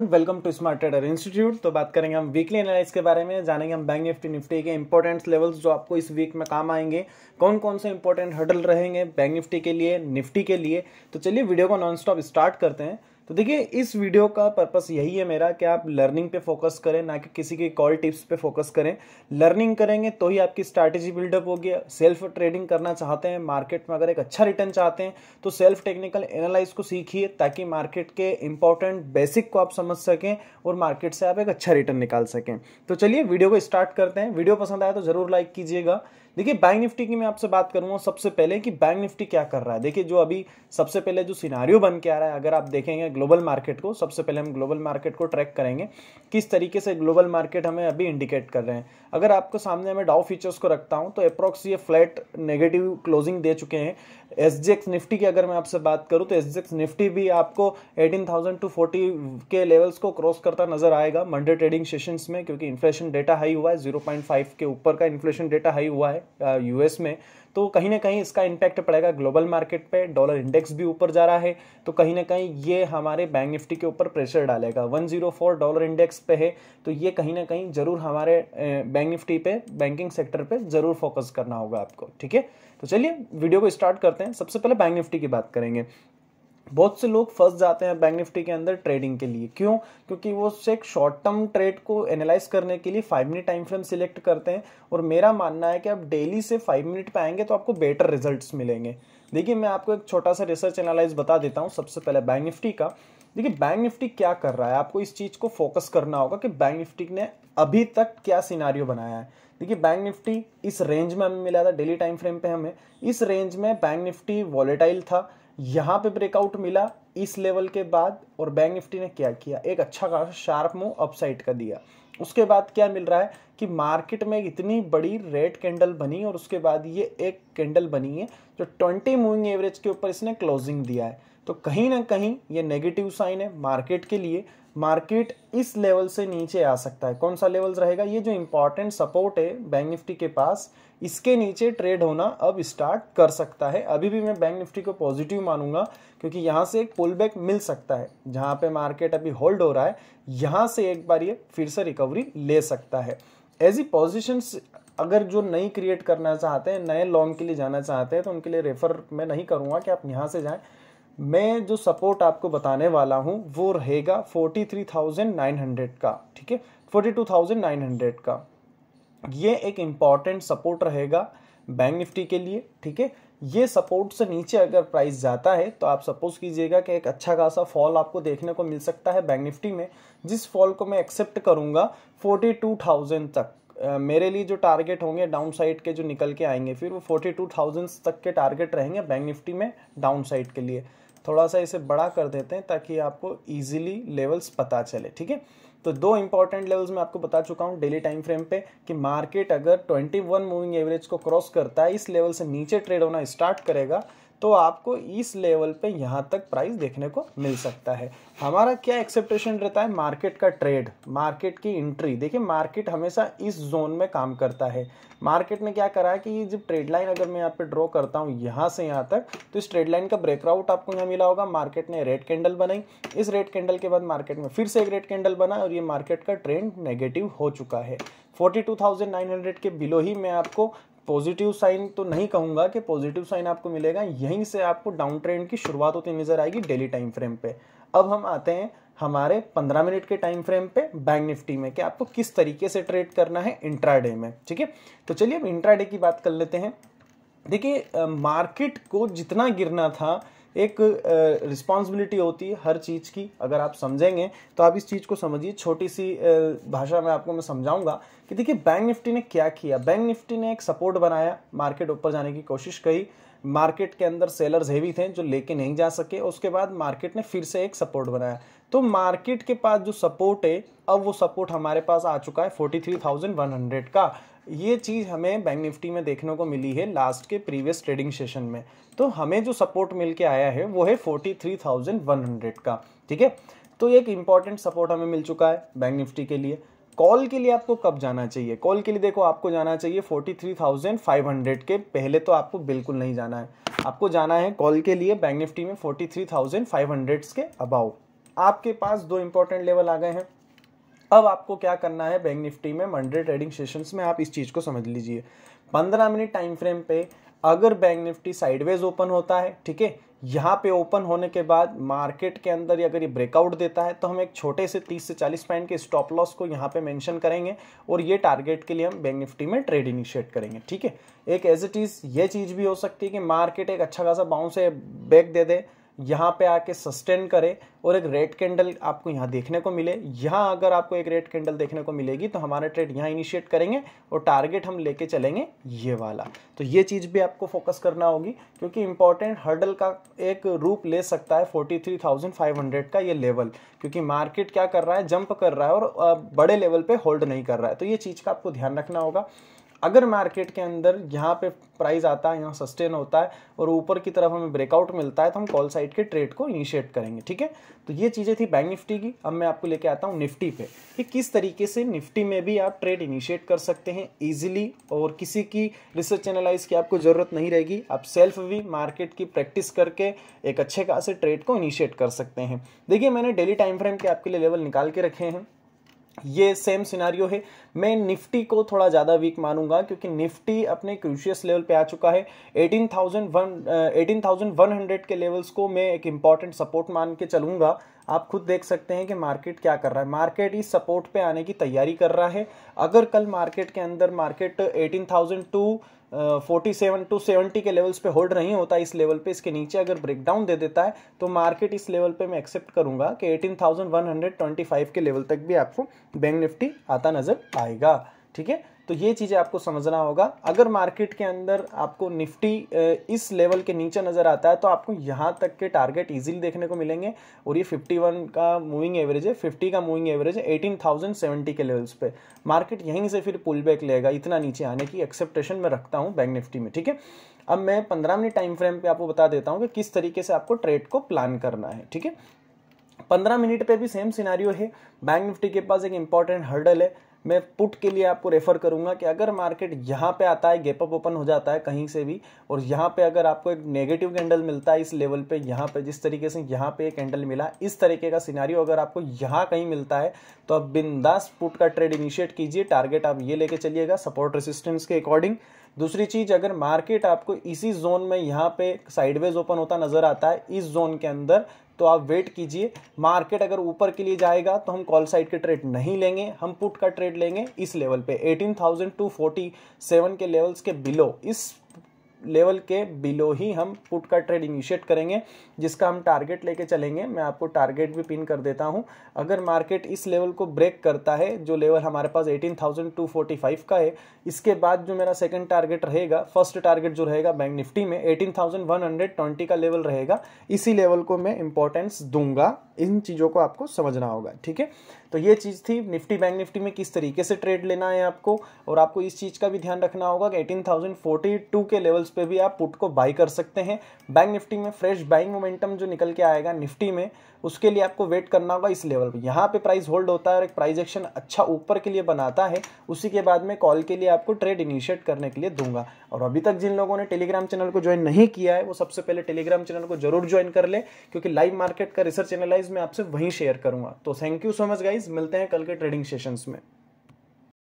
Welcome to smart trader institute. तो बात करेंगे हम वीकली एनालिसिस के बारे में, जानेंगे हम बैंक निफ्टी के इंपॉर्टेंट लेवल्स जो आपको इस वीक में काम आएंगे, कौन कौन से इंपॉर्टेंट हर्डल रहेंगे बैंक निफ्टी के लिए, निफ्टी के लिए। तो चलिए वीडियो को नॉन स्टॉप स्टार्ट करते हैं। तो देखिए, इस वीडियो का पर्पस यही है मेरा कि आप लर्निंग पे फोकस करें, ना कि किसी की कॉल टिप्स पे फोकस करें। लर्निंग करेंगे तो ही आपकी स्ट्रैटेजी बिल्डअप होगी। सेल्फ ट्रेडिंग करना चाहते हैं, मार्केट में अगर एक अच्छा रिटर्न चाहते हैं तो सेल्फ टेक्निकल एनालाइज को सीखिए, ताकि मार्केट के इंपॉर्टेंट बेसिक को आप समझ सकें और मार्केट से आप एक अच्छा रिटर्न निकाल सकें। तो चलिए वीडियो को स्टार्ट करते हैं। वीडियो पसंद आया तो जरूर लाइक कीजिएगा। देखिए, बैंक निफ्टी की मैं आपसे बात करूंगा सबसे पहले कि बैंक निफ्टी क्या कर रहा है। देखिए, जो अभी सबसे पहले जो सिनारियो बन के आ रहा है, अगर आप देखेंगे ग्लोबल मार्केट को, सबसे पहले हम ग्लोबल मार्केट को ट्रैक करेंगे किस तरीके से ग्लोबल मार्केट हमें अभी इंडिकेट कर रहे हैं। अगर आपको सामने मैं डाउ फ्यूचर्स को रखता हूं तो अप्रोक्स ये फ्लैट नेगेटिव क्लोजिंग दे चुके हैं। एसजीएक्स निफ्टी की अगर मैं आपसे बात करूं तो एसजीएक्स निफ्टी भी आपको 18,000 टू 40 के लेवल्स को क्रॉस करता नजर आएगा मंडे ट्रेडिंग सेशंस में, क्योंकि इन्फ्लेशन डेटा हाई हुआ है, 0.5 के ऊपर का इन्फ्लेशन डेटा हाई हुआ है यूएस में। तो कहीं ना कहीं इसका इम्पैक्ट पड़ेगा ग्लोबल मार्केट पे। डॉलर इंडेक्स भी ऊपर जा रहा है, तो कहीं ना कहीं ये हमारे बैंक निफ्टी के ऊपर प्रेशर डालेगा। 104 डॉलर इंडेक्स पे है, तो ये कहीं ना कहीं जरूर हमारे बैंक निफ्टी पे, बैंकिंग सेक्टर पे जरूर फोकस करना होगा आपको। ठीक है, तो चलिए वीडियो को स्टार्ट करते हैं। सबसे पहले बैंक निफ्टी की बात करेंगे। बहुत से लोग फंस जाते हैं बैंक निफ्टी के अंदर ट्रेडिंग के लिए। क्यों? क्योंकि वो एक शॉर्ट टर्म ट्रेड को एनालाइज करने के लिए 5 मिनट टाइम फ्रेम सिलेक्ट करते हैं, और मेरा मानना है कि आप डेली से 5 मिनट पे आएंगे तो आपको बेटर रिजल्ट्स मिलेंगे। देखिए, मैं आपको एक छोटा सा रिसर्च एनालाइज बता देता हूँ सबसे पहले बैंक निफ्टी का। देखिए, बैंक निफ्टी क्या कर रहा है, आपको इस चीज को फोकस करना होगा कि बैंक निफ्टी ने अभी तक क्या सिनारियो बनाया है। देखिए, बैंक निफ्टी इस रेंज में हमें मिला था, डेली टाइम फ्रेम पे हमें इस रेंज में बैंक निफ्टी वॉलेटाइल था। यहाँ पे ब्रेकआउट मिला इस लेवल के बाद, और बैंक निफ्टी ने क्या किया, एक अच्छा खासा शार्प मूव अपसाइड का दिया। उसके बाद क्या मिल रहा है कि मार्केट में इतनी बड़ी रेड कैंडल बनी, और उसके बाद ये एक कैंडल बनी है जो 20 मूविंग एवरेज के ऊपर इसने क्लोजिंग दिया है। तो कहीं ना कहीं ये नेगेटिव साइन है मार्केट के लिए। मार्केट इस लेवल से नीचे आ सकता है। कौन सा लेवल रहेगा? ये जो इंपॉर्टेंट सपोर्ट है बैंक निफ्टी के पास, इसके नीचे ट्रेड होना अब स्टार्ट कर सकता है। अभी भी मैं बैंक निफ्टी को पॉजिटिव मानूंगा, क्योंकि यहाँ से एक पुल बैक मिल सकता है। जहाँ पे मार्केट अभी होल्ड हो रहा है, यहाँ से एक बार ये फिर से रिकवरी ले सकता है। ऐसी पोजिशंस अगर जो नई क्रिएट करना चाहते हैं, नए लॉन्ग के लिए जाना चाहते हैं, तो उनके लिए रेफर मैं नहीं करूंगा कि आप यहाँ से जाएं। मैं जो सपोर्ट आपको बताने वाला हूं वो रहेगा 43,900 का। ठीक है, 42,900 का ये एक इंपॉर्टेंट सपोर्ट रहेगा बैंक निफ्टी के लिए। ठीक है, ये सपोर्ट से नीचे अगर प्राइस जाता है तो आप सपोज कीजिएगा कि एक अच्छा खासा फॉल आपको देखने को मिल सकता है बैंक निफ्टी में, जिस फॉल को मैं एक्सेप्ट करूंगा 42,000 तक। मेरे लिए जो टारगेट होंगे डाउन साइड के जो निकल के आएंगे, फिर वो 42,000 तक के टारगेट रहेंगे बैंक निफ्टी में डाउन साइड के लिए। थोड़ा सा इसे बड़ा कर देते हैं ताकि आपको इजीली लेवल्स पता चले। ठीक है, तो दो इंपॉर्टेंट लेवल्स मैं आपको बता चुका हूं डेली टाइम फ्रेम पे, कि मार्केट अगर 21 मूविंग एवरेज को क्रॉस करता है, इस लेवल से नीचे ट्रेड होना स्टार्ट करेगा, तो आपको इस लेवल पे यहां तक प्राइस देखने को मिल सकता है। हमारा क्या एक्सेप्टेशन रहता है मार्केट का? ट्रेड, मार्केट की एंट्री। देखिए, मार्केट हमेशा इस जोन में काम करता है। मार्केट ने क्या करा है कि ये जब ट्रेड लाइन अगर मैं यहाँ पे ड्रॉ करता हूँ यहाँ से यहाँ तक, तो इस ट्रेड लाइन का ब्रेकआउट आपको यहाँ मिला होगा। मार्केट ने रेड कैंडल बनाई, इस रेड कैंडल के बाद मार्केट में फिर से एक रेड कैंडल बना, और ये मार्केट का ट्रेंड नेगेटिव हो चुका है। 42,900 के बिलो ही मैं आपको पॉजिटिव साइन तो नहीं कहूंगा कि पॉजिटिव साइन आपको मिलेगा, यहीं से आपको डाउन ट्रेंड की शुरुआत होती नजर आएगी डेली टाइम फ्रेम पे। अब हम आते हैं हमारे 15 मिनट के टाइम फ्रेम पे बैंक निफ्टी में, कि आपको किस तरीके से ट्रेड करना है इंट्राडे में। ठीक है, तो चलिए अब इंट्राडे की बात कर लेते हैं। देखिए, मार्केट को जितना गिरना था, एक रिस्पॉन्सिबिलिटी होती है हर चीज़ की। अगर आप समझेंगे तो आप इस चीज़ को समझिए। छोटी सी भाषा में आपको मैं समझाऊंगा कि देखिए बैंक निफ्टी ने क्या किया। बैंक निफ्टी ने एक सपोर्ट बनाया, मार्केट ऊपर जाने की कोशिश करी, मार्केट के अंदर सेलर्स हेवी थे जो लेके नहीं जा सके। उसके बाद मार्केट ने फिर से एक सपोर्ट बनाया, तो मार्केट के पास जो सपोर्ट है, अब वो सपोर्ट हमारे पास आ चुका है 43,100 का। ये चीज हमें बैंक निफ्टी में देखने को मिली है लास्ट के प्रीवियस ट्रेडिंग सेशन में। तो हमें जो सपोर्ट मिल के आया है वो है 43,100 का। ठीक है, तो एक इंपॉर्टेंट सपोर्ट हमें मिल चुका है बैंक निफ्टी के लिए। कॉल के लिए आपको कब जाना चाहिए? कॉल के लिए देखो, आपको जाना चाहिए 43,500 के पहले, तो आपको बिल्कुल नहीं जाना है। आपको जाना है कॉल के लिए बैंक निफ्टी में 43,500 के अबाउ। आपके पास दो इंपॉर्टेंट लेवल आ गए हैं। अब आपको क्या करना है बैंक निफ्टी में मंडे ट्रेडिंग सेशंस में, आप इस चीज को समझ लीजिए। 15 मिनट टाइम फ्रेम पे अगर बैंक निफ्टी साइडवेज ओपन होता है, ठीक है, यहाँ पे ओपन होने के बाद मार्केट के अंदर अगर ये ब्रेकआउट देता है तो हम एक छोटे से 30 से 40 पॉइंट के स्टॉप लॉस को यहाँ पे मेंशन करेंगे और ये टारगेट के लिए हम बैंक निफ्टी में ट्रेड इनिशिएट करेंगे, ठीक है। एक एज इट इज ये चीज भी हो सकती है कि मार्केट एक अच्छा खासा बाउंस बैक दे दे, यहाँ पे आके सस्टेन करे और एक रेड कैंडल आपको यहाँ देखने को मिले। यहाँ अगर आपको एक रेड कैंडल देखने को मिलेगी तो हमारा ट्रेड यहाँ इनिशिएट करेंगे और टारगेट हम लेके चलेंगे ये वाला। तो ये चीज़ भी आपको फोकस करना होगी क्योंकि इंपॉर्टेंट हर्डल का एक रूप ले सकता है 43,500 का ये लेवल, क्योंकि मार्केट क्या कर रहा है, जंप कर रहा है और बड़े लेवल पे होल्ड नहीं कर रहा है। तो ये चीज़ का आपको ध्यान रखना होगा। अगर मार्केट के अंदर यहाँ पे प्राइस आता है, यहाँ सस्टेन होता है और ऊपर की तरफ हमें ब्रेकआउट मिलता है तो हम कॉल साइड के ट्रेड को इनिशिएट करेंगे, ठीक है। तो ये चीज़ें थी बैंक निफ्टी की। अब मैं आपको लेके आता हूँ निफ्टी पे कि किस तरीके से निफ्टी में भी आप ट्रेड इनिशिएट कर सकते हैं इजीली और किसी की रिसर्च एनालाइज की आपको ज़रूरत नहीं रहेगी। आप सेल्फ भी मार्केट की प्रैक्टिस करके एक अच्छे खासे ट्रेड को इनिशिएट कर सकते हैं। देखिए, मैंने डेली टाइम फ्रेम के आपके लिए लेवल निकाल के रखे हैं। ये सेम सिनारियो है। मैं निफ्टी को थोड़ा ज़्यादा वीक मानूंगा क्योंकि निफ्टी अपने क्रूशियस लेवल पे आ चुका है। 18,100 के लेवल्स को मैं एक इम्पॉर्टेंट सपोर्ट मान के चलूंगा। आप खुद देख सकते हैं कि मार्केट क्या कर रहा है, मार्केट इस सपोर्ट पे आने की तैयारी कर रहा है। अगर कल मार्केट के अंदर मार्केट 18,247 टू 70 के लेवल्स पे होल्ड नहीं होता, इस लेवल पे इसके नीचे अगर ब्रेकडाउन दे देता है तो मार्केट इस लेवल पे मैं एक्सेप्ट करूंगा कि 18,125 के लेवल तक भी आपको बैंक निफ्टी आता नजर आएगा, ठीक है। तो ये चीज़ें आपको समझना होगा। अगर मार्केट के अंदर आपको निफ्टी इस लेवल के नीचे नज़र आता है तो आपको यहाँ तक के टारगेट इजीली देखने को मिलेंगे और ये 51 का मूविंग एवरेज है, 50 का मूविंग एवरेज है 18,070 के लेवल्स पे। मार्केट यहीं से फिर पुल बैक लेगा, इतना नीचे आने की एक्सेप्टेशन में रखता हूँ बैंक निफ्टी में, ठीक है। अब मैं 15 मिनट टाइम फ्रेम पे आपको बता देता हूँ कि किस तरीके से आपको ट्रेड को प्लान करना है, ठीक है। 15 मिनट पे भी सेम सिनारियो है। बैंक निफ्टी के पास एक इंपॉर्टेंट हर्डल है। मैं पुट के लिए आपको रेफर करूंगा कि अगर मार्केट यहाँ पे आता है, गैप अप ओपन हो जाता है कहीं से भी और यहाँ पे अगर आपको एक नेगेटिव कैंडल मिलता है इस लेवल पे, यहाँ पे जिस तरीके से यहाँ पे एक कैंडल मिला, इस तरीके का सिनारियो अगर आपको यहाँ कहीं मिलता है तो आप बिंदास पुट का ट्रेड इनिशिएट कीजिए। टारगेट आप ये लेके चलिएगा सपोर्ट रेसिस्टेंस के अकॉर्डिंग। दूसरी चीज, अगर मार्केट आपको इसी जोन में यहाँ पे साइडवेज ओपन होता नजर आता है इस जोन के अंदर, तो आप वेट कीजिए। मार्केट अगर ऊपर के लिए जाएगा तो हम कॉल साइड के ट्रेड नहीं लेंगे, हम पुट का ट्रेड लेंगे इस लेवल पे 18,247 के लेवल्स के बिलो, इस लेवल के बिलो ही हम पुट का ट्रेड इनिशिएट करेंगे जिसका हम टारगेट लेके चलेंगे। मैं आपको टारगेट भी पिन कर देता हूं। अगर मार्केट इस लेवल को ब्रेक करता है, जो लेवल हमारे पास 18,245 का है, इसके बाद जो मेरा सेकंड टारगेट रहेगा, फर्स्ट टारगेट जो रहेगा बैंक निफ्टी में 18,120 का लेवल रहेगा। इसी लेवल को मैं इंपॉर्टेंस दूंगा। इन चीज़ों को आपको समझना होगा, ठीक है। तो ये चीज़ थी निफ्टी बैंक निफ्टी में किस तरीके से ट्रेड लेना है आपको, और आपको इस चीज़ का भी ध्यान रखना होगा कि 18,042 के लेवल्स पे भी आप पुट को बाई कर सकते हैं। बैंक निफ्टी में फ्रेश बाइंग मोमेंटम जो निकल के आएगा निफ्टी में, उसके लिए आपको वेट करना होगा इस लेवल पे। यहाँ पे प्राइस होल्ड होता है और एक प्राइस एक्शन अच्छा ऊपर के लिए बनाता है, उसी के बाद में कॉल के लिए आपको ट्रेड इनिशिएट करने के लिए दूंगा। और अभी तक जिन लोगों ने टेलीग्राम चैनल को ज्वाइन नहीं किया है वो सबसे पहले टेलीग्राम चैनल को जरूर ज्वाइन कर ले, क्योंकि लाइव मार्केट का रिसर्च एनालाइज मैं आपसे वहीं शेयर करूंगा। तो thank you so much guys, मिलते हैं कल के ट्रेडिंग सेशंस में।